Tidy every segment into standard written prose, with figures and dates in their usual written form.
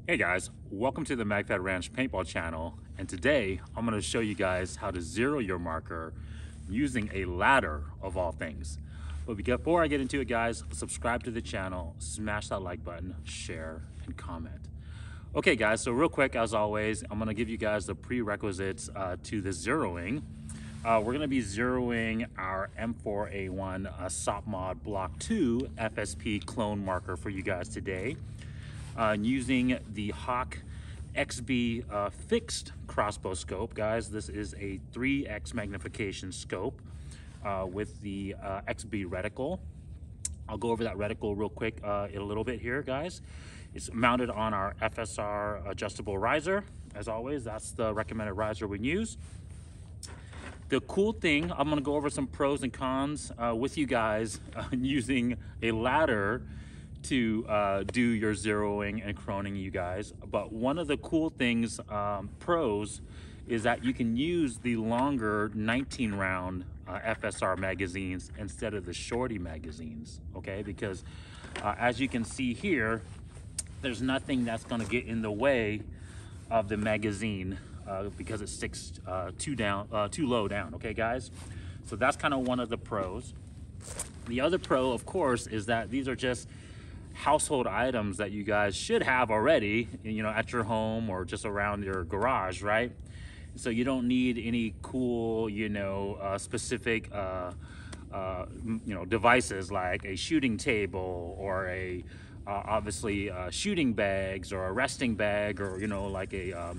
Hey guys, welcome to the Magfed Ranch paintball channel, and today I'm going to show you guys how to zero your marker using a ladder of all things. But before I get into it guys, subscribe to the channel, smash that like button, share, and comment. Okay guys, so real quick as always, I'm going to give you guys the prerequisites to the zeroing. We're going to be zeroing our M4A1 SOP Mod Block 2 FSP clone marker for you guys today. Using the Hawk XB fixed crossbow scope, guys. This is a 3x magnification scope with the XB reticle. I'll go over that reticle real quick in a little bit here, guys. It's mounted on our FSR adjustable riser. As always, that's the recommended riser we use. The cool thing, I'm gonna go over some pros and cons with you guys using a ladder to do your zeroing and chroning, you guys. But one of the cool things, pros, is that you can use the longer 19 round FSR magazines instead of the shorty magazines, okay? Because as you can see here, there's nothing that's gonna get in the way of the magazine because it sticks too low down, okay guys? So that's kind of one of the pros. The other pro, of course, is that these are just household items that you guys should have already, you know, at your home or just around your garage, right? So you don't need any cool, you know, specific, you know, devices like a shooting table or a, obviously, shooting bags or a resting bag or, you know, like a,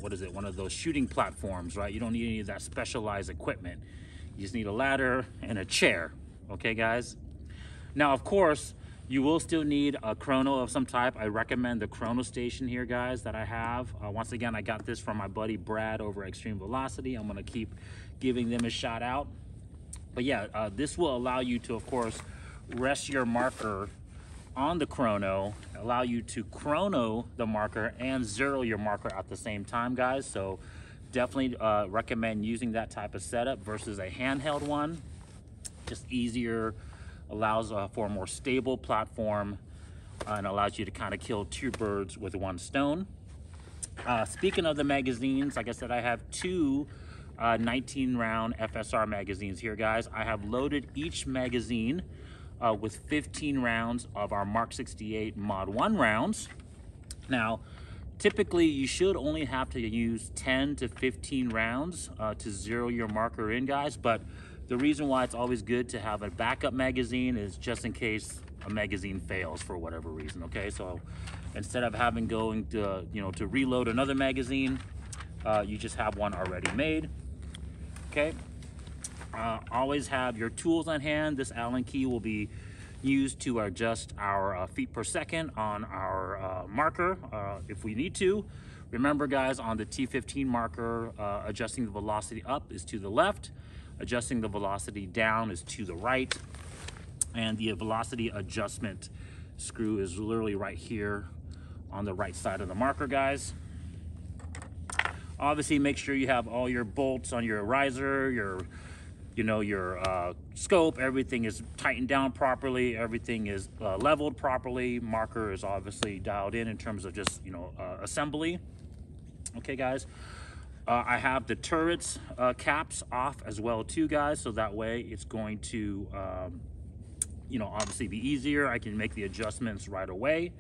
what is it? One of those shooting platforms, right? You don't need any of that specialized equipment. You just need a ladder and a chair, okay, guys? Now, of course, you will still need a chrono of some type. I recommend the chrono station here, guys, that I have. Once again, I got this from my buddy Brad over Extreme Velocity. I'm gonna keep giving them a shout out. But yeah, this will allow you to, of course, rest your marker on the chrono, allow you to chrono the marker and zero your marker at the same time, guys. So definitely recommend using that type of setup versus a handheld one. Just easier, allows for a more stable platform and allows you to kind of kill two birds with one stone. Speaking of the magazines, like I said, I have two 19 round FSR magazines here, guys. I have loaded each magazine with 15 rounds of our Mark 68 Mod 1 rounds. Now, typically you should only have to use 10 to 15 rounds to zero your marker in, guys, but the reason why it's always good to have a backup magazine is just in case a magazine fails for whatever reason, okay? So instead of having going to, you know, to reload another magazine, you just have one already made, okay? Always have your tools on hand. This Allen key will be used to adjust our feet per second on our marker if we need to. Remember, guys, on the T15 marker, adjusting the velocity up is to the left, adjusting the velocity down is to the right, and the velocity adjustment screw is literally right here on the right side of the marker, guys. Obviously, make sure you have all your bolts on your riser, your scope, everything is tightened down properly, everything is leveled properly, marker is obviously dialed in terms of just, you know, assembly. Okay, guys. I have the turrets caps off as well too, guys, so that way it's going to, you know, obviously be easier. I can make the adjustments right away.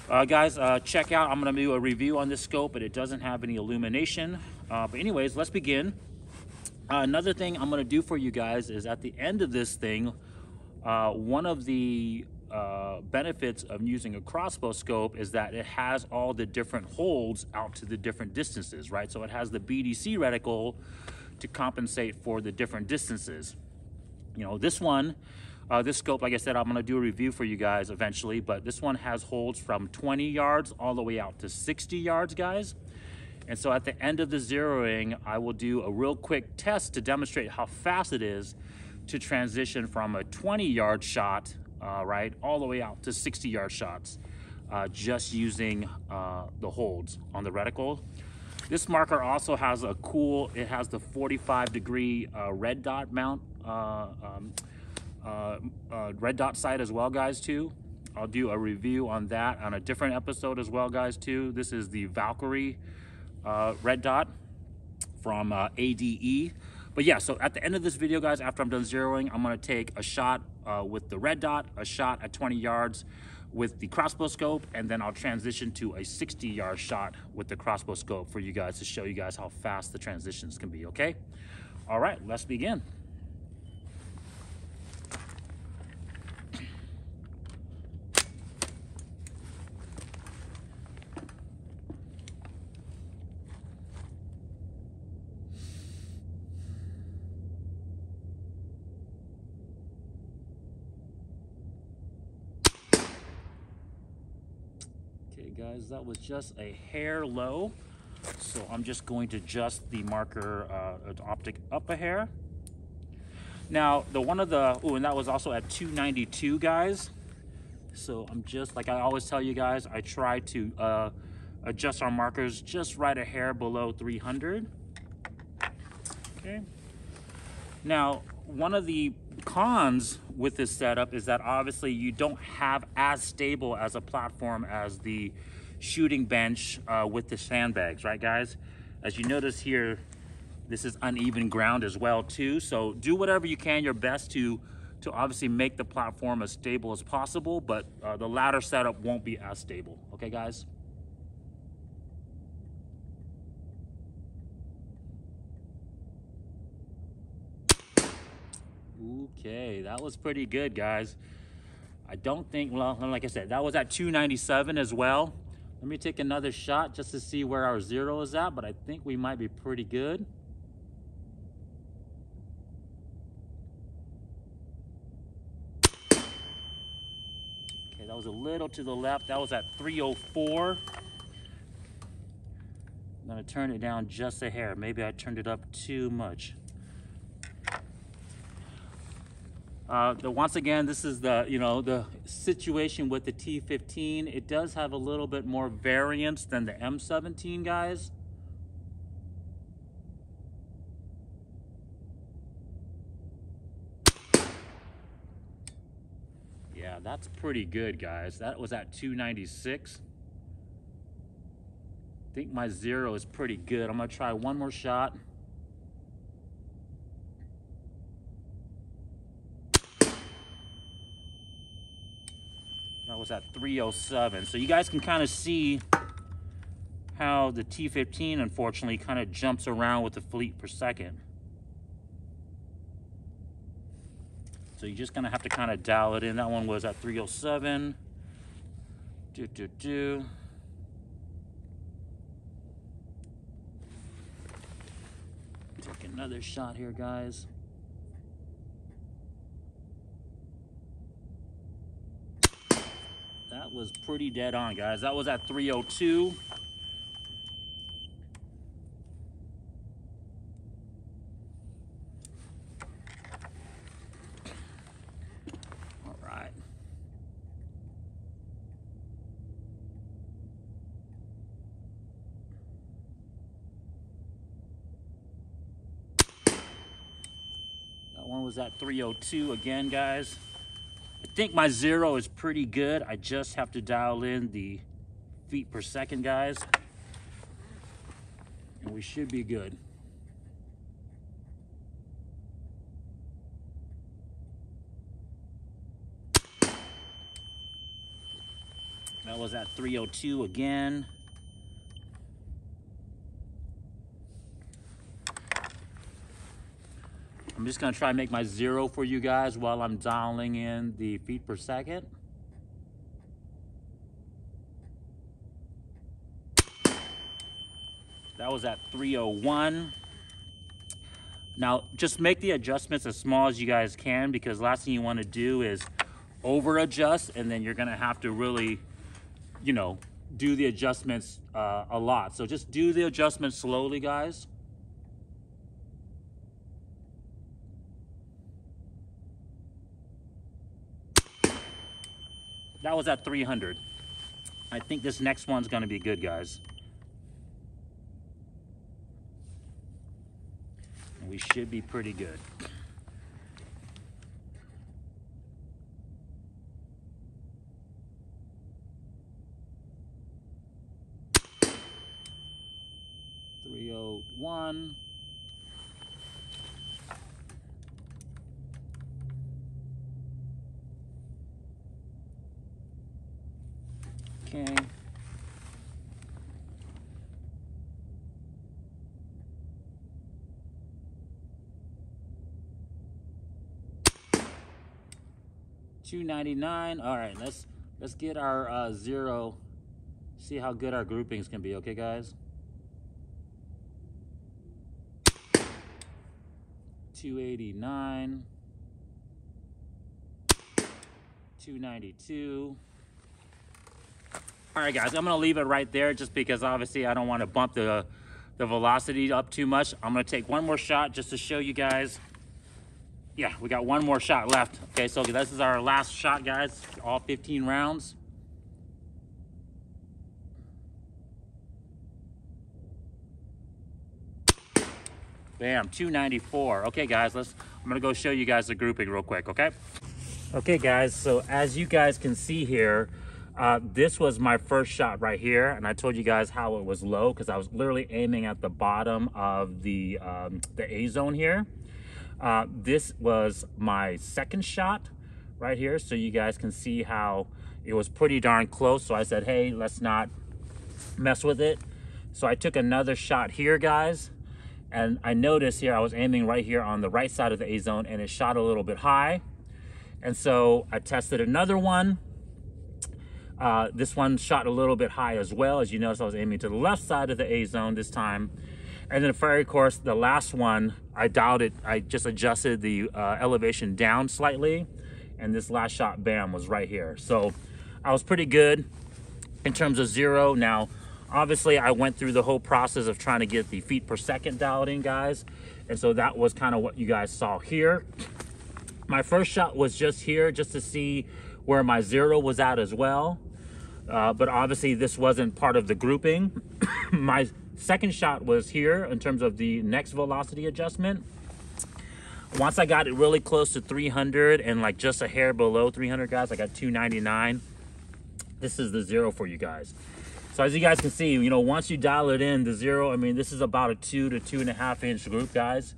Guys, check out, I'm gonna do a review on this scope, but it doesn't have any illumination. But anyways, let's begin. Another thing I'm gonna do for you guys is at the end of this thing, one of the benefits of using a crossbow scope is that it has all the different holds out to the different distances, right? So it has the BDC reticle to compensate for the different distances. You know, this one, this scope, like I said, I'm gonna do a review for you guys eventually, but this one has holds from 20 yards all the way out to 60 yards, guys. And so at the end of the zeroing, I will do a real quick test to demonstrate how fast it is to transition from a 20-yard shot, right, all the way out to 60-yard shots, just using the holds on the reticle. This marker also has a cool, it has the 45-degree red dot mount, red dot sight as well, guys, too. I'll do a review on that on a different episode as well, guys, too. This is the Valkyrie red dot from ADE. But yeah, so at the end of this video, guys, after I'm done zeroing, I'm gonna take a shot with the red dot, a shot at 20 yards with the crossbow scope, and then I'll transition to a 60-yard shot with the crossbow scope for you guys to show you guys how fast the transitions can be, okay? All right, let's begin. Guys, that was just a hair low, so I'm just going to adjust the marker optic up a hair. Now and that was also at 292, guys, so I'm just, like I always tell you guys, I try to adjust our markers just right a hair below 300. Okay, now one of the cons with this setup is that obviously you don't have as stable as a platform as the shooting bench with the sandbags, right, guys? As you notice here, this is uneven ground as well too, so do whatever you can, your best to obviously make the platform as stable as possible, but the ladder setup won't be as stable, okay, guys? Okay, that was pretty good, guys. I don't think, well, like I said, that was at 297 as well. Let me take another shot just to see where our zero is at, but I think we might be pretty good. Okay, that was a little to the left. That was at 304. I'm gonna turn it down just a hair. Maybe I turned it up too much. Once again, this is the situation with the T15. It does have a little bit more variance than the M17, guys. Yeah, that's pretty good, guys. That was at 296. I think my zero is pretty good. I'm gonna try one more shot. That was at 307. So you guys can kind of see how the T15 unfortunately kind of jumps around with the feet per second. So you're just gonna have to kind of dial it in. That one was at 307. Take another shot here, guys. That was pretty dead on, guys. That was at 302. All right. That one was at 302 again, guys. I think my zero is pretty good. I just have to dial in the feet per second, guys, and we should be good. That was at 302 again. I'm just gonna try and make my zero for you guys while I'm dialing in the feet per second. That was at 301. Now, just make the adjustments as small as you guys can, because last thing you wanna do is over adjust, and then you're gonna have to really, do the adjustments a lot. So just do the adjustments slowly, guys. That was at 300. I think this next one's gonna be good, guys. And we should be pretty good. 301. Okay. $2.99. All right, let's get our zero. See how good our groupings can be. Okay, guys. $2.89. $2.92. All right, guys, I'm gonna leave it right there just because obviously I don't want to bump the velocity up too much. I'm gonna take one more shot just to show you guys. Yeah, we got one more shot left. Okay, so this is our last shot, guys, all 15 rounds. Bam, 294. Okay, guys, I'm gonna go show you guys the grouping real quick, okay? Okay, guys, so as you guys can see here, this was my first shot right here, and I told you guys how it was low because I was literally aiming at the bottom of the A zone here. This was my second shot right here, so you guys can see how it was pretty darn close. So I said, hey, let's not mess with it. So I took another shot here, guys, and I noticed here I was aiming right here on the right side of the A zone, and it shot a little bit high. And so I tested another one. This one shot a little bit high as well. As you notice, I was aiming to the left side of the A zone this time. And then, of course, the last one, I dialed it. I just adjusted the elevation down slightly. And this last shot, bam, was right here. So I was pretty good in terms of zero. Now, obviously, I went through the whole process of trying to get the feet per second dialed in, guys. And so that was kind of what you guys saw here. My first shot was just here, just to see where my zero was at as well. But obviously this wasn't part of the grouping. My second shot was here in terms of the next velocity adjustment. Once I got it really close to 300 and like just a hair below 300, guys, I got 299. This is the zero for you guys. So as you guys can see, you know, once you dial it in, the zero, I mean, this is about a 2 to 2.5 inch group, guys.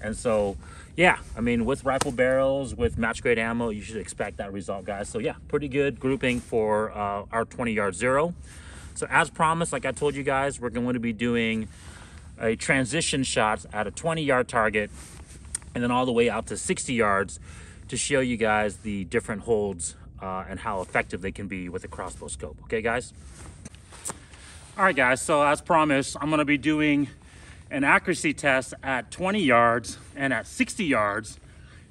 And so, yeah, I mean, with rifle barrels, with match grade ammo, you should expect that result, guys. So yeah, pretty good grouping for our 20-yard zero. So as promised, like I told you guys, we're going to be doing a transition shots at a 20-yard target and then all the way out to 60 yards to show you guys the different holds and how effective they can be with a crossbow scope. Okay, guys? All right, guys, so as promised, I'm going to be doing an accuracy test at 20 yards and at 60 yards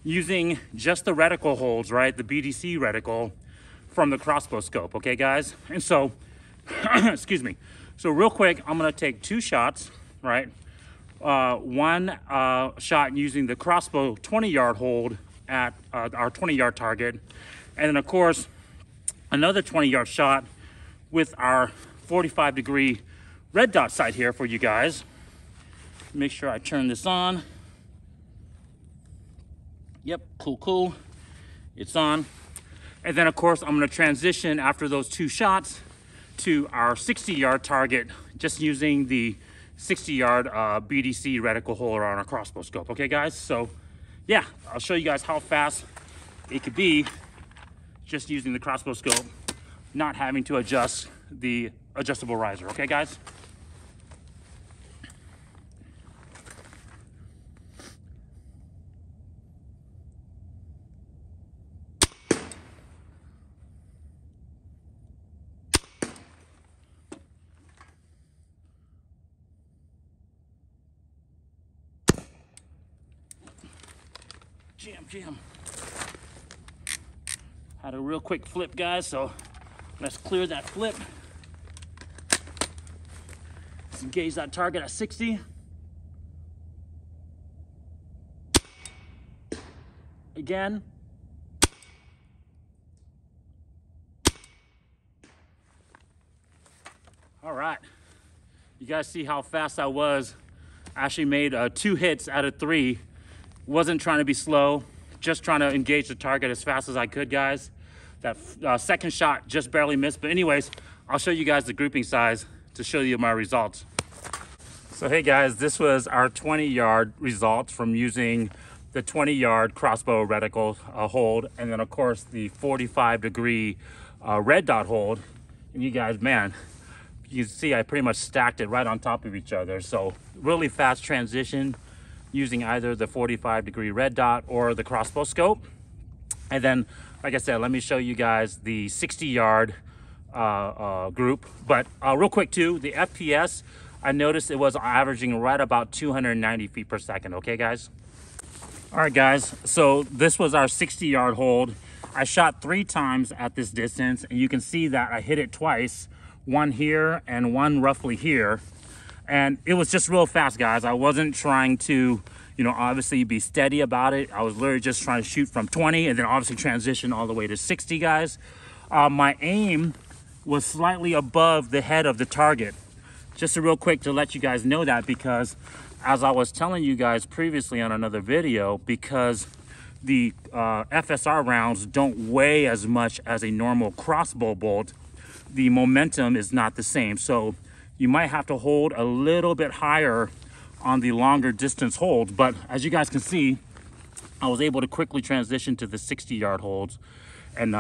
using just the reticle holds, right? The BDC reticle from the crossbow scope, okay, guys? And so, excuse me. So real quick, I'm gonna take two shots, right? One shot using the crossbow 20-yard hold at our 20-yard target. And then of course, another 20-yard shot with our 45-degree red dot sight here for you guys. Make sure I turn this on. Yep, cool. It's on. And then of course, I'm gonna transition after those two shots to our 60-yard target, just using the 60-yard BDC reticle holder on our crossbow scope. Okay, guys? So yeah, I'll show you guys how fast it could be just using the crossbow scope, not having to adjust the adjustable riser. Okay, guys? Jam. Had a real quick flip, guys, so let's clear that flip. Let's engage that target at 60. Again. All right. You guys see how fast I was. I actually made 2 hits out of 3. Wasn't trying to be slow, just trying to engage the target as fast as I could, guys. That second shot just barely missed. But anyways, I'll show you guys the grouping size to show you my results. So hey guys, this was our 20-yard results from using the 20-yard crossbow reticle hold, and then of course the 45-degree red dot hold. And you guys, man, you see I pretty much stacked it right on top of each other. So really fast transition using either the 45-degree red dot or the crossbow scope. And then, like I said, let me show you guys the 60-yard group. But real quick too, the FPS, I noticed it was averaging right about 290 feet per second. Okay, guys? All right, guys. So this was our 60-yard hold. I shot 3 times at this distance, and you can see that I hit it twice, one here and one roughly here. And it was just real fast, guys. I wasn't trying to, obviously be steady about it. I was literally just trying to shoot from 20 and then obviously transition all the way to 60, guys. My aim was slightly above the head of the target. Just real quick to let you guys know that, because as I was telling you guys previously on another video, because the FSR rounds don't weigh as much as a normal crossbow bolt, the momentum is not the same. So you might have to hold a little bit higher on the longer distance holds. But as you guys can see, I was able to quickly transition to the 60-yard holds and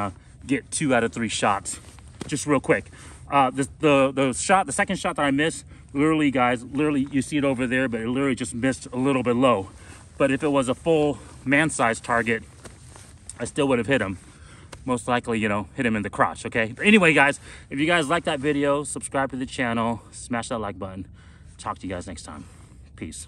get 2 out of 3 shots just real quick. The second shot that I missed, literally, guys, you see it over there, but it literally just missed a little bit low. But if it was a full man-sized target, I still would have hit him. Most likely, hit him in the crotch, okay? But anyway, guys, if you guys like that video, subscribe to the channel, smash that like button. Talk to you guys next time. Peace.